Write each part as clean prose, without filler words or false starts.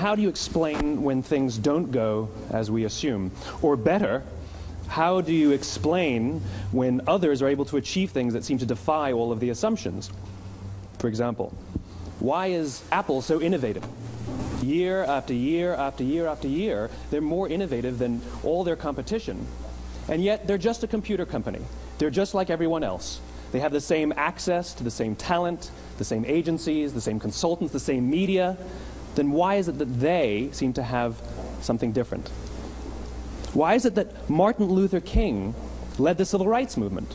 how do you explain when things don't go as we assume? Or better, how do you explain when others are able to achieve things that seem to defy all of the assumptions? For example, why is Apple so innovative? Year after year after year after year, they're more innovative than all their competition. And yet, they're just a computer company. They're just like everyone else. They have the same access to the same talent, the same agencies, the same consultants, the same media. Then why is it that they seem to have something different? Why is it that Martin Luther King led the civil rights movement?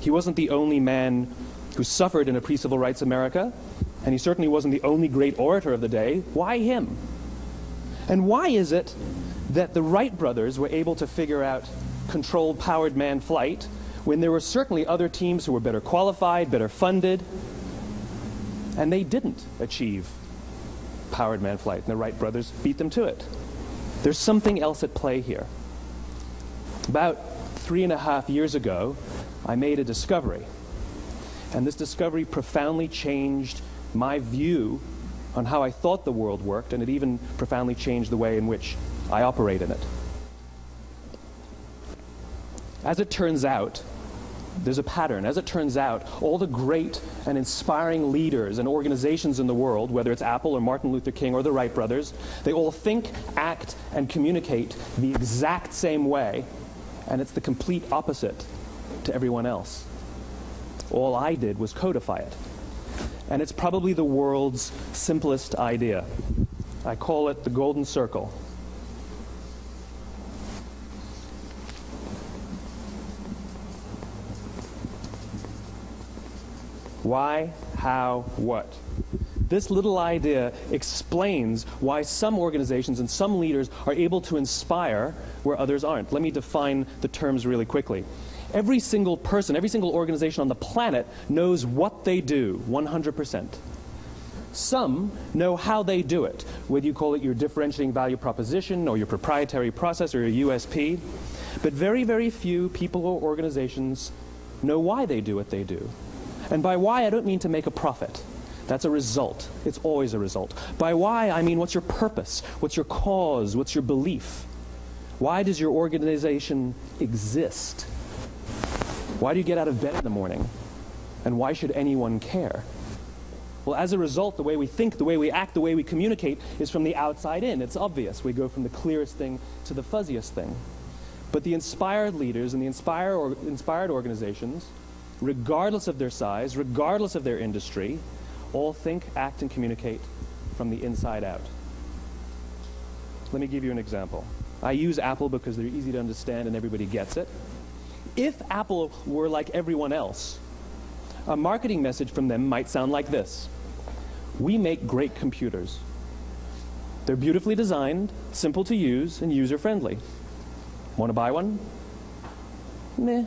He wasn't the only man who suffered in a pre-civil rights America, and he certainly wasn't the only great orator of the day. Why him? And why is it that the Wright brothers were able to figure out controlled powered manned flight when there were certainly other teams who were better qualified, better funded, and they didn't achieve powered manned flight, and the Wright brothers beat them to it? There's something else at play here. About 3.5 years ago, I made a discovery, and this discovery profoundly changed my view on how I thought the world worked, and it even profoundly changed the way in which I operate in it. As it turns out, there's a pattern. As it turns out, all the great and inspiring leaders and organizations in the world, whether it's Apple or Martin Luther King or the Wright brothers, they all think, act, and communicate the exact same way, and it's the complete opposite to everyone else. All I did was codify it. And it's probably the world's simplest idea. I call it the golden circle. Why, how, what? This little idea explains why some organizations and some leaders are able to inspire where others aren't. Let me define the terms really quickly. Every single person, every single organization on the planet knows what they do, 100%. Some know how they do it, whether you call it your differentiating value proposition or your proprietary process or your USP. But very, very few people or organizations know why they do what they do. And by why, I don't mean to make a profit. That's a result. It's always a result. By why, I mean what's your purpose? What's your cause? What's your belief? Why does your organization exist? Why do you get out of bed in the morning? And why should anyone care? Well, as a result, the way we think, the way we act, the way we communicate is from the outside in. It's obvious. We go from the clearest thing to the fuzziest thing. But the inspired leaders and the inspired organizations, regardless of their size, regardless of their industry, all think, act, and communicate from the inside out. Let me give you an example. I use Apple because they're easy to understand and everybody gets it. If Apple were like everyone else, a marketing message from them might sound like this. We make great computers. They're beautifully designed, simple to use, and user-friendly. Want to buy one? Meh.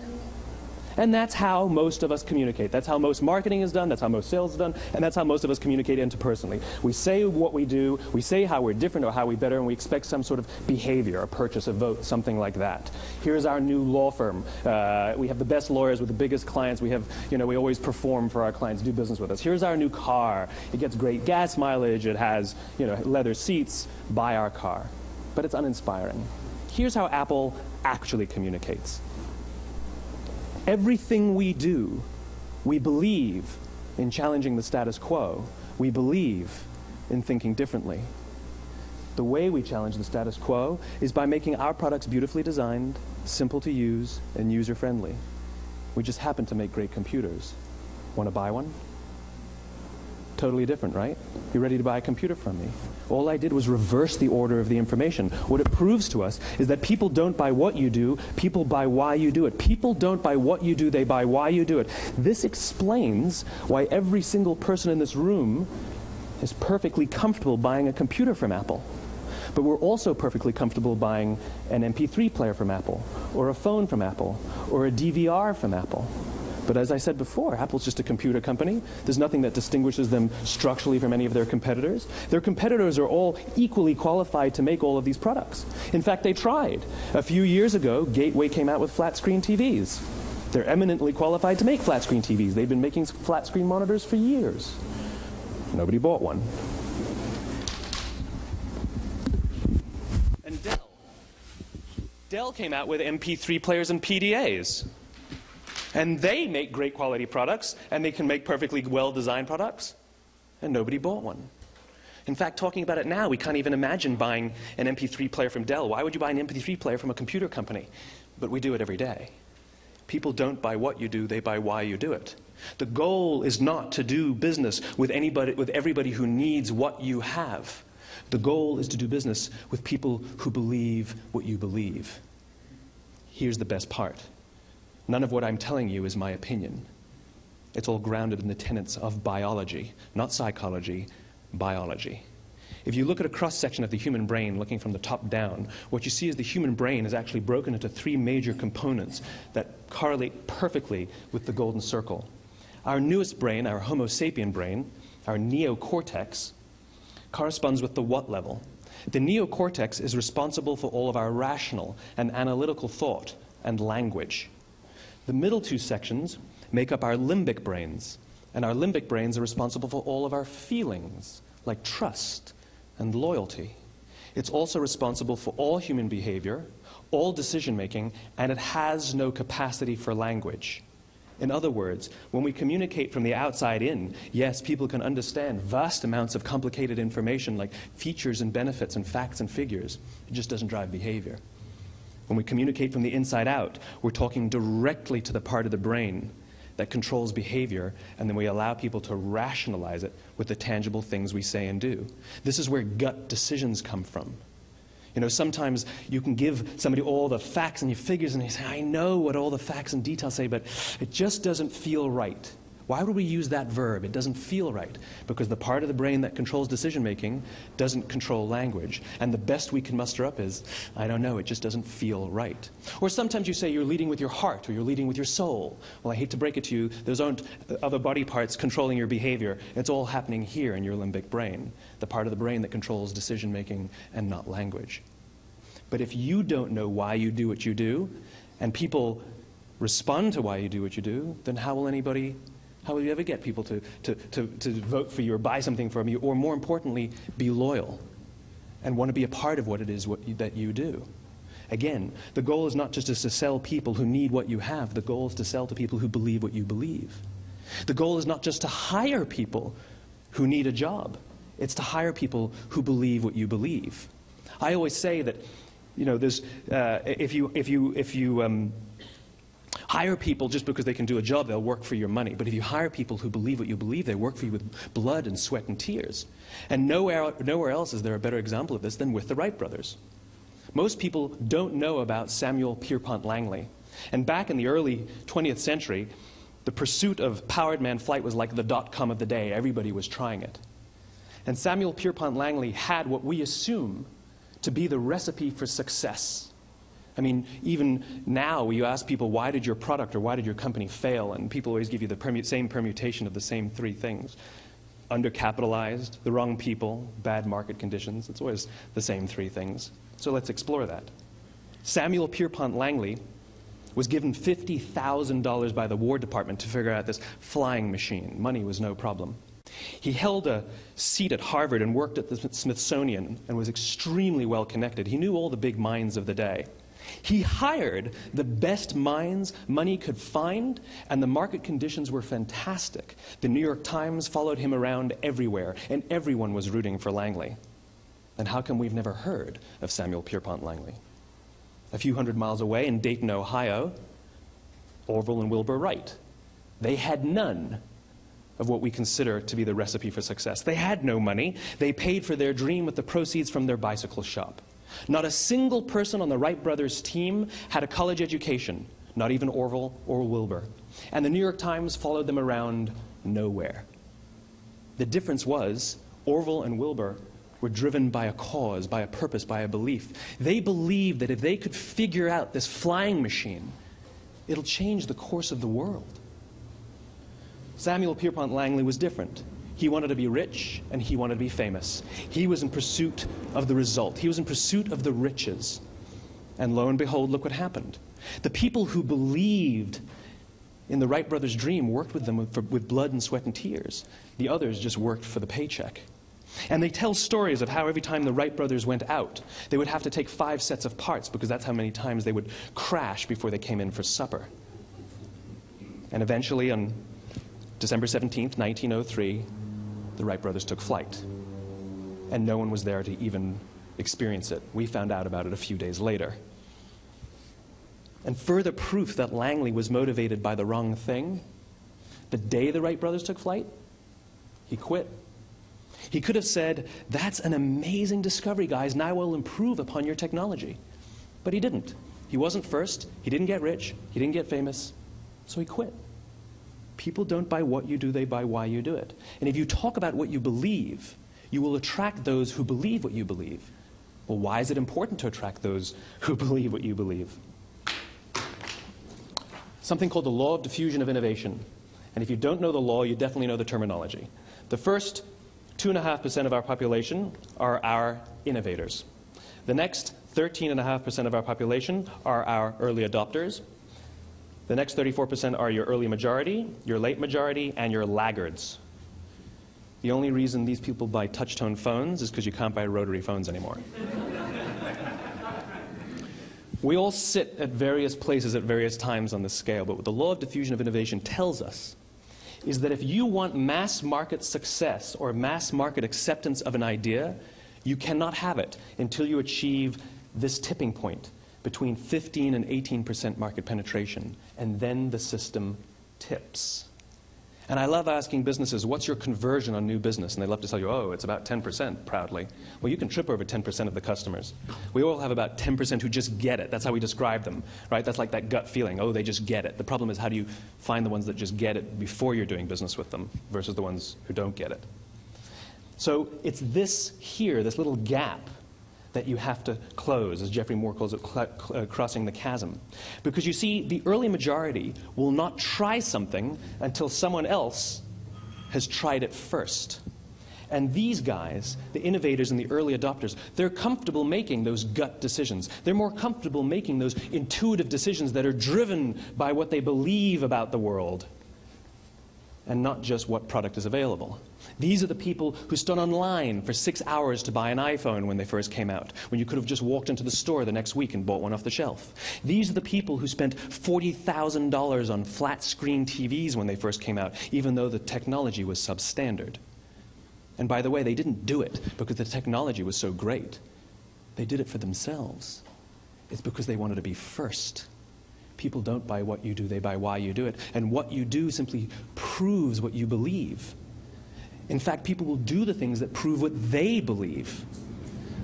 And that's how most of us communicate. That's how most marketing is done, that's how most sales is done, and that's how most of us communicate interpersonally. We say what we do, we say how we're different or how we better, and we expect some sort of behavior, a purchase, a vote, something like that. Here's our new law firm. We have the best lawyers with the biggest clients. We have, we always perform for our clients, do business with us. Here's our new car. It gets great gas mileage. It has, leather seats. Buy our car. But it's uninspiring. Here's how Apple actually communicates. Everything we do, we believe in challenging the status quo. We believe in thinking differently. The way we challenge the status quo is by making our products beautifully designed, simple to use, and user-friendly. We just happen to make great computers. Want to buy one? Totally different, right? You're ready to buy a computer from me. All I did was reverse the order of the information. What it proves to us is that people don't buy what you do, people buy why you do it. People don't buy what you do, they buy why you do it. This explains why every single person in this room is perfectly comfortable buying a computer from Apple. But we're also perfectly comfortable buying an MP3 player from Apple, or a phone from Apple, or a DVR from Apple. But as I said before, Apple's just a computer company. There's nothing that distinguishes them structurally from any of their competitors. Their competitors are all equally qualified to make all of these products. In fact, they tried. A few years ago, Gateway came out with flat-screen TVs. They're eminently qualified to make flat-screen TVs. They've been making flat-screen monitors for years. Nobody bought one. Dell came out with MP3 players and PDAs. And they make great quality products, and they can make perfectly well-designed products, and nobody bought one. In fact, talking about it now, we can't even imagine buying an MP3 player from Dell. Why would you buy an MP3 player from a computer company? But we do it every day. People don't buy what you do, they buy why you do it. The goal is not to do business with everybody who needs what you have. The goal is to do business with people who believe what you believe. Here's the best part. None of what I'm telling you is my opinion. It's all grounded in the tenets of biology, not psychology, biology. If you look at a cross-section of the human brain, looking from the top down, what you see is the human brain is actually broken into three major components that correlate perfectly with the golden circle. Our newest brain, our Homo sapien brain, our neocortex, corresponds with the what level. The neocortex is responsible for all of our rational and analytical thought and language. The middle two sections make up our limbic brains, and our limbic brains are responsible for all of our feelings, like trust and loyalty. It's also responsible for all human behavior, all decision-making, and it has no capacity for language. In other words, when we communicate from the outside in, yes, people can understand vast amounts of complicated information like features and benefits and facts and figures. It just doesn't drive behavior. When we communicate from the inside out, we're talking directly to the part of the brain that controls behavior, and then we allow people to rationalize it with the tangible things we say and do. This is where gut decisions come from. You know, sometimes you can give somebody all the facts and your figures, and they say, I know what all the facts and details say, but it just doesn't feel right. Why would we use that verb? It doesn't feel right. Because the part of the brain that controls decision-making doesn't control language. And the best we can muster up is, I don't know, it just doesn't feel right. Or sometimes you say you're leading with your heart, or you're leading with your soul. Well, I hate to break it to you, those aren't other body parts controlling your behavior. It's all happening here in your limbic brain, the part of the brain that controls decision-making and not language. But if you don't know why you do what you do, and people respond to why you do what you do, then how will you ever get people to vote for you or buy something from you, or more importantly, be loyal and want to be a part of what it is that you do? Again, the goal is not just to sell people who need what you have. The goal is to sell to people who believe what you believe. The goal is not just to hire people who need a job. It's to hire people who believe what you believe. I always say that, you know, if you hire people just because they can do a job, they'll work for your money. But if you hire people who believe what you believe, they work for you with blood and sweat and tears. And nowhere else is there a better example of this than with the Wright brothers. Most people don't know about Samuel Pierpont Langley. And back in the early 20th century, the pursuit of powered man flight was like the dot-com of the day. Everybody was trying it. And Samuel Pierpont Langley had what we assume to be the recipe for success. I mean, even now, you ask people, why did your product or why did your company fail? And people always give you the same permutation of the same three things. Undercapitalized, the wrong people, bad market conditions. It's always the same three things. So let's explore that. Samuel Pierpont Langley was given $50,000 by the War Department to figure out this flying machine. Money was no problem. He held a seat at Harvard and worked at the Smithsonian and was extremely well connected. He knew all the big minds of the day. He hired the best minds money could find, and the market conditions were fantastic. The New York Times followed him around everywhere, and everyone was rooting for Langley. And how come we've never heard of Samuel Pierpont Langley? A few hundred miles away in Dayton, Ohio, Orville and Wilbur Wright. They had none of what we consider to be the recipe for success. They had no money. They paid for their dream with the proceeds from their bicycle shop. Not a single person on the Wright brothers' team had a college education, not even Orville or Wilbur. And the New York Times followed them around nowhere. The difference was Orville and Wilbur were driven by a cause, by a purpose, by a belief. They believed that if they could figure out this flying machine, it'll change the course of the world. Samuel Pierpont Langley was different. He wanted to be rich, and he wanted to be famous. He was in pursuit of the result. He was in pursuit of the riches. And lo and behold, look what happened. The people who believed in the Wright brothers' dream worked with them with blood and sweat and tears. The others just worked for the paycheck. And they tell stories of how every time the Wright brothers went out, they would have to take 5 sets of parts because that's how many times they would crash before they came in for supper. And eventually, on December 17th, 1903, the Wright brothers took flight. And no one was there to even experience it. We found out about it a few days later. And further proof that Langley was motivated by the wrong thing, the day the Wright brothers took flight, he quit. He could have said, "That's an amazing discovery, guys, and I will improve upon your technology." But he didn't. He wasn't first. He didn't get rich. He didn't get famous. So he quit. People don't buy what you do, they buy why you do it. And if you talk about what you believe, you will attract those who believe what you believe. Well, why is it important to attract those who believe what you believe? Something called the law of diffusion of innovation. And if you don't know the law, you definitely know the terminology. The first 2.5% of our population are our innovators. The next 13.5% of our population are our early adopters. The next 34% are your early majority, your late majority, and your laggards. The only reason these people buy touch-tone phones is because you can't buy rotary phones anymore. We all sit at various places at various times on the scale, but what the law of diffusion of innovation tells us is that if you want mass market success or mass market acceptance of an idea, you cannot have it until you achieve this tipping point between 15 and 18% market penetration, and then the system tips. And I love asking businesses, what's your conversion on new business? And they love to tell you, oh, it's about 10%, proudly. Well, you can trip over 10% of the customers. We all have about 10% who just get it. That's how we describe them, right? That's like that gut feeling, oh, they just get it. The problem is, how do you find the ones that just get it before you're doing business with them versus the ones who don't get it? So it's this here, this little gap, that you have to close, as Geoffrey Moore calls it, crossing the chasm. Because you see, the early majority will not try something until someone else has tried it first. And these guys, the innovators and the early adopters, they're comfortable making those gut decisions. They're more comfortable making those intuitive decisions that are driven by what they believe about the world and not just what product is available. These are the people who stood online for 6 hours to buy an iPhone when they first came out, when you could have just walked into the store the next week and bought one off the shelf. These are the people who spent $40,000 on flat-screen TVs when they first came out, even though the technology was substandard. And by the way, they didn't do it because the technology was so great. They did it for themselves. It's because they wanted to be first. People don't buy what you do, they buy why you do it. And what you do simply proves what you believe. In fact, people will do the things that prove what they believe.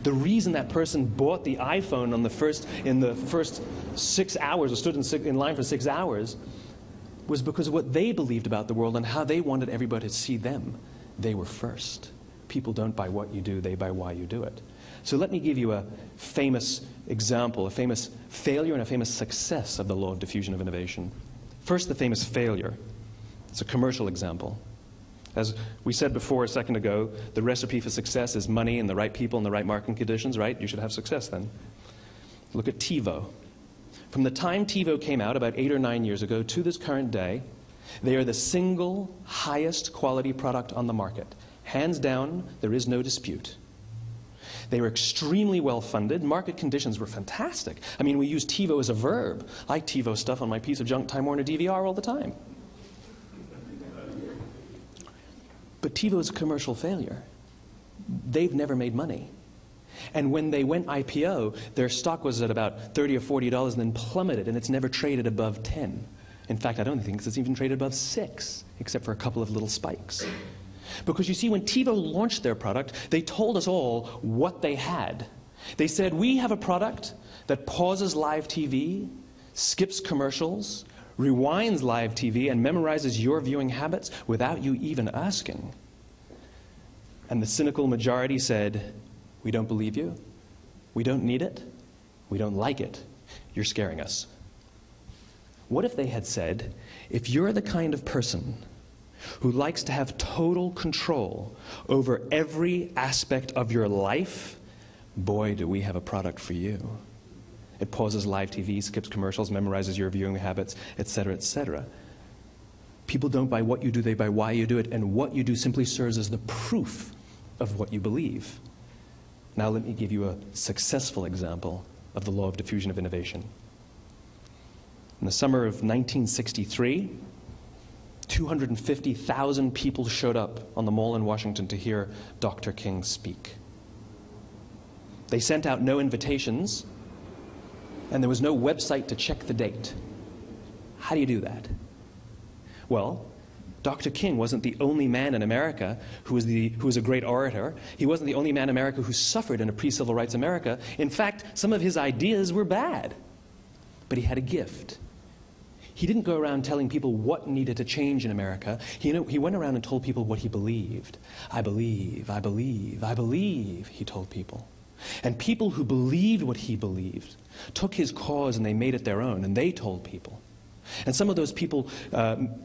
The reason that person bought the iPhone in the first 6 hours, or stood in line for 6 hours, was because of what they believed about the world and how they wanted everybody to see them. They were first. People don't buy what you do, they buy why you do it. So let me give you a famous example, a famous failure and a famous success of the law of diffusion of innovation. First, the famous failure. It's a commercial example. As we said before a second ago, the recipe for success is money and the right people and the right marketing conditions, right? You should have success then. Look at TiVo. From the time TiVo came out about 8 or 9 years ago to this current day, they are the single highest quality product on the market. Hands down, there is no dispute. They were extremely well funded. Market conditions were fantastic. I mean, we use TiVo as a verb. I TiVo stuff on my piece of junk Time Warner DVR all the time. But TiVo is a commercial failure. They've never made money. And when they went IPO, their stock was at about $30 or $40 and then plummeted, and it's never traded above 10. In fact, I don't think it's even traded above 6, except for a couple of little spikes. Because you see, when TiVo launched their product, they told us all what they had. They said, we have a product that pauses live TV, skips commercials, rewinds live TV, and memorizes your viewing habits without you even asking. And the cynical majority said, we don't believe you, we don't need it, we don't like it, you're scaring us. What if they had said, if you're the kind of person who likes to have total control over every aspect of your life, boy, do we have a product for you. It pauses live TV, skips commercials, memorizes your viewing habits, etc., etc. People don't buy what you do, they buy why you do it, and what you do simply serves as the proof of what you believe. Now let me give you a successful example of the law of diffusion of innovation. In the summer of 1963, 250,000 people showed up on the Mall in Washington to hear Dr. King speak. They sent out no invitations, and there was no website to check the date. How do you do that? Well, Dr. King wasn't the only man in America who was a great orator. He wasn't the only man in America who suffered in a pre-civil rights America. In fact, some of his ideas were bad. But he had a gift. He didn't go around telling people what needed to change in America. He went around and told people what he believed. I believe, I believe, I believe, he told people. And people who believed what he believed took his cause and they made it their own, and they told people. And some of those people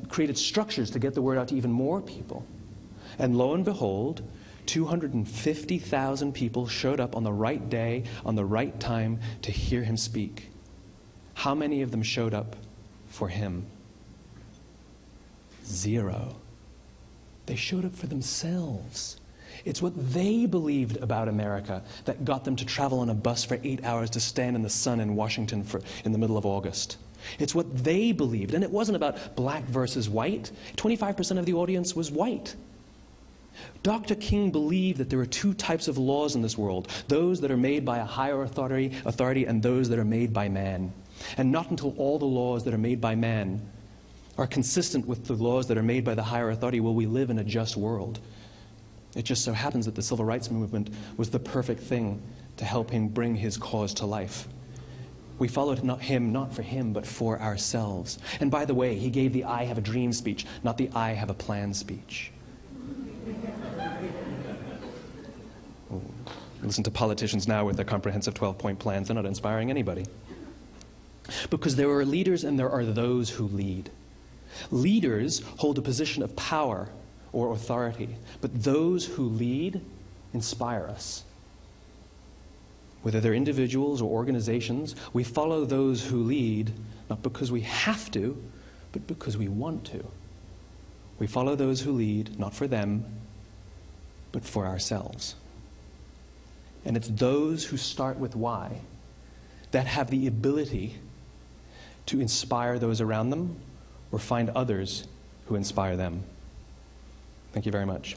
created structures to get the word out to even more people. And lo and behold, 250,000 people showed up on the right day, on the right time to hear him speak. How many of them showed up for him? 0. They showed up for themselves. It's what they believed about America that got them to travel on a bus for 8 hours to stand in the sun in Washington in the middle of August. It's what they believed, and it wasn't about black versus white. 25% of the audience was white. Dr. King believed that there are 2 types of laws in this world, those that are made by a higher authority and those that are made by man. And not until all the laws that are made by man are consistent with the laws that are made by the higher authority will we live in a just world. It just so happens that the civil rights movement was the perfect thing to help him bring his cause to life. We followed him not for him, but for ourselves. And by the way, he gave the I have a dream speech, not the I have a plan speech. Listen to politicians now with their comprehensive 12-point plans. They're not inspiring anybody. Because there are leaders and there are those who lead. Leaders hold a position of power or authority, but those who lead inspire us. Whether they're individuals or organizations, we follow those who lead, not because we have to, but because we want to. We follow those who lead, not for them, but for ourselves. And it's those who start with why that have the ability to inspire those around them or find others who inspire them. Thank you very much.